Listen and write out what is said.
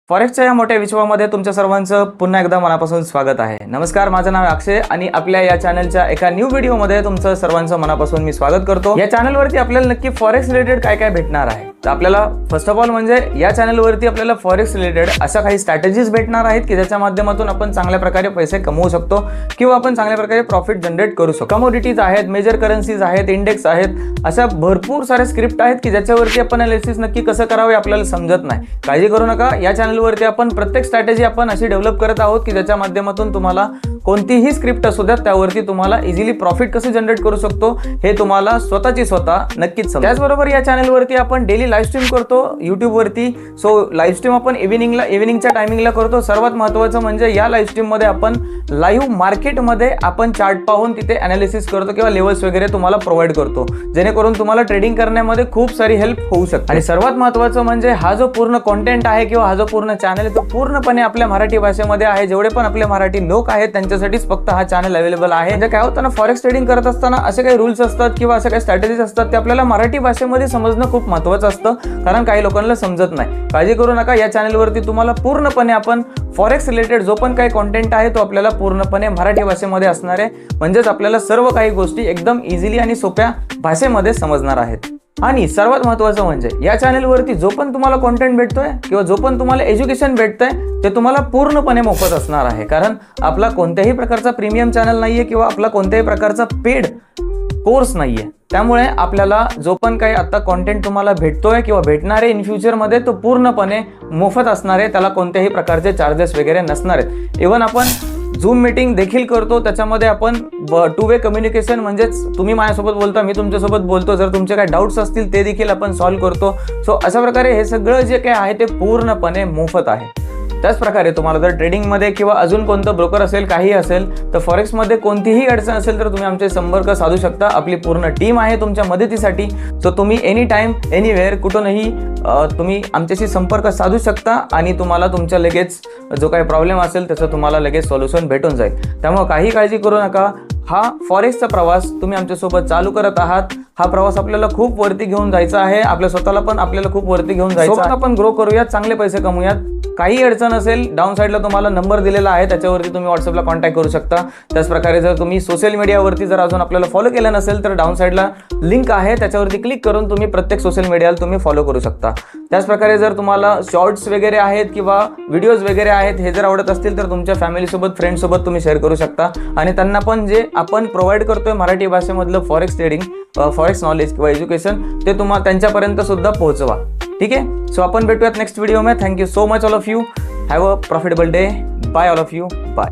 फॉरेक्सच्या या मोठ्या विश्वामध्ये तुमच्या सर्वांचं पुन्हा एकदा मनापासून स्वागत आहे। नमस्कार, माझं नाव अक्षय आणि आपल्या या चॅनलच्या एका न्यू व्हिडिओमध्ये तुमचं सर्वांचं मनापासून मी स्वागत करतो। या चॅनलवरती आपल्याला नक्की फॉरेक्स रिलेटेड काय काय भेटणार आहे, तर आपल्याला फर्स्ट ऑफ ऑल म्हणजे या चॅनलवरती आपल्याला फॉरेक्स रिलेटेड अशा काही स्ट्रॅटेजीज भेटणार आहेत की ज्याच्या माध्यमातून आपण चांगल्या प्रकारे पैसे कमवू शकतो किंवा आपण चांगल्या प्रकारे प्रॉफिट जनरेट करू शकतो। कमोडिटीज आहेत, मेजर करन्सीज आहेत, इंडेक्स आहेत, अशा भरपूर सारे स्क्रिप्ट आहेत की ज्याच्यावरती आपण अनालिसिस नक्की कसं करावे आपल्याला समजत नाही। काळजी करू नका, या चॅनलवरती आपण प्रत्येक स्ट्रॅटेजी आपण अशी डेव्हलप करत आहोत की ज्याच्या माध्यमातून तुम्हाला कोणतीही स्क्रिप्ट असू द्या त्यावरती तुम्हाला इझिली प्रॉफिट कसं जनरेट करू शकतो हे तुम्हाला स्वतःची स्वतः नक्कीच समजेल। त्याचबरोबर या चॅनलवरती आपण डेली लाईव्ह स्ट्रीम करतो YouTube वरती। सो लाईव्ह स्ट्रीम आपण इव्हिनिंगच्या टायमिंगला करतो। सर्वात महत्त्वाचं म्हणजे या लाईव्ह स्ट्रीम मध्ये आपण लाईव्ह मार्केटमध्ये आपण चार्ट पाहून तिथे अनालिसिस करतो किंवा लेवल्स वगैरे तुम्हाला प्रोव्हाइड करतो, जेणेकरून तुम्हाला ट्रेडिंग करण्यामध्ये खूप सारी हेल्प होऊ शकते। आणि सर्वात महत्त्वाचं म्हणजे हा जो पूर्ण कंटेंट आहे किंवा हा जो पूर्ण चॅनल आहे तो पूर्णपणे आपल्या मराठी भाषेमध्ये आहे। जेवढे पण आपले मराठी लोक आहेत त्यांच्यासाठीच फक्त हा चॅनल अवेलेबल आहे। म्हणजे काय होतं ना, फॉरेक्स ट्रेडिंग करत असताना असे काही रूल्स असतात किंवा असे काही स्ट्रॅटेजीज असतात ते आपल्याला मराठी भाषेमध्ये समजणं खूप महत्त्वाचं असतं, कारण काही लोकांना समजत नाही। काळजी करू नका, या चॅनलवरती तुम्हाला पूर्णपणे आपण फॉरेक्स रिलेटेड जो पण काही कंटेंट आहे तो आपल्याला पूर्णपणे मराठी भाषेमध्ये असणार आहे, म्हणजेच आपल्याला सर्व काही गोष्टी एकदम इझिली आणि सोप्या भाषेमध्ये समजणार आहेत। आणि सर्वात महत्त्वाचं म्हणजे या चॅनलवरती जो पण तुम्हाला कंटेंट भेटतोय किंवा जो पण तुम्हाला एज्युकेशन भेटतंय ते तुम्हाला पूर्णपणे मोफत असणार आहे, कारण आपला कोणत्याही प्रकारचा प्रीमियम चॅनल नाहीये किंवा आपला कोणत्याही प्रकारचा पेड कोर्स नाहीये। त्यामुळे आपल्याला जो पण काही आता कंटेंट तुम्हाला भेटतोय किंवा भेटणार आहे इन फ्युचरमध्ये तो पूर्णपणे मोफत असणार आहे, त्याला कोणत्याही प्रकारचे चार्जेस वगैरे नसणार आहेत। इव्हन आपण झूम मीटिंग देखील करतो, त्याच्यामध्ये आपण टू वे कम्युनिकेशन म्हणजेच तुम्ही माझ्यासोबत बोलता, मी तुमच्यासोबत बोलतो, जर तुमचे काही डाऊट्स असतील ते देखील आपण सॉल्व्ह करतो। सो अशा प्रकारे हे सगळं जे काही आहे ते पूर्णपणे मोफत आहे। त्याच प्रकारे तुम्हाला जर ट्रेडिंगमध्ये किंवा अजून कोणतं ब्रोकर असेल, काही असेल, तर फॉरेक्समध्ये कोणतीही अडचण असेल तर तुम्ही आमचे संपर्क साधू शकता। आपली पूर्ण टीम आहे तुमच्या मदतीसाठी। सो तुम्ही एनी टाइम एनीवेअर कुठूनही तुम्ही आमच्याशी संपर्क साधू शकता आणि तुम्हाला तुमच्या लगेच जो काही प्रॉब्लेम असेल त्याचं तुम्हाला लगेच सोल्युशन भेटून जाईल। त्यामुळे काही काळजी करू नका, हा फॉरेक्सचा प्रवास तुम्ही आमच्यासोबत चालू करत आहात। हा प्रवास आपल्याला खूप वरती घेऊन जायचा आहे, आपल्या स्वतःला पण आपल्याला खूप वरती घेऊन जायचं आहे। आपण ग्रो करूयात, चांगले पैसे कमवूयात। काही अडचण असेल, डाऊन साईडला तुम्हाला नंबर दिलेला आहे, त्याच्यावरती तुम्ही व्हॉट्सअपला कॉन्टॅक्ट करू शकता। त्याच प्रकारे जर तुम्ही सोशल मीडियावरती जर अजून आपल्याला फॉलो केलं नसेल तर डाऊन साईडला लिंक आहे, त्याच्यावरती क्लिक करून तुम्ही प्रत्येक सोशल मीडियाला तुम्ही फॉलो करू शकता। त्याच प्रकारे जर तुम्हाला शॉर्ट्स वगैरे आहेत किंवा व्हिडिओज वगैरे आहेत हे जर आवडत असतील तर तुमच्या फॅमिलीसोबत, फ्रेंड्ससोबत तुम्ही शेअर करू शकता आणि त्यांना पण जे आपण प्रोव्हाइड करतोय मराठी भाषेमधलं फॉरेक्स ट्रेडिंग, फॉरेक्स नॉलेज किंवा एज्युकेशन ते तुम्हाला त्यांच्यापर्यंत सुद्धा पोहोचवा। ठीक आहे, सो आपण भेटूयात नेक्स्ट व्हिडिओ में। Thank you so much all of you, have a profitable day, bye all of you, bye.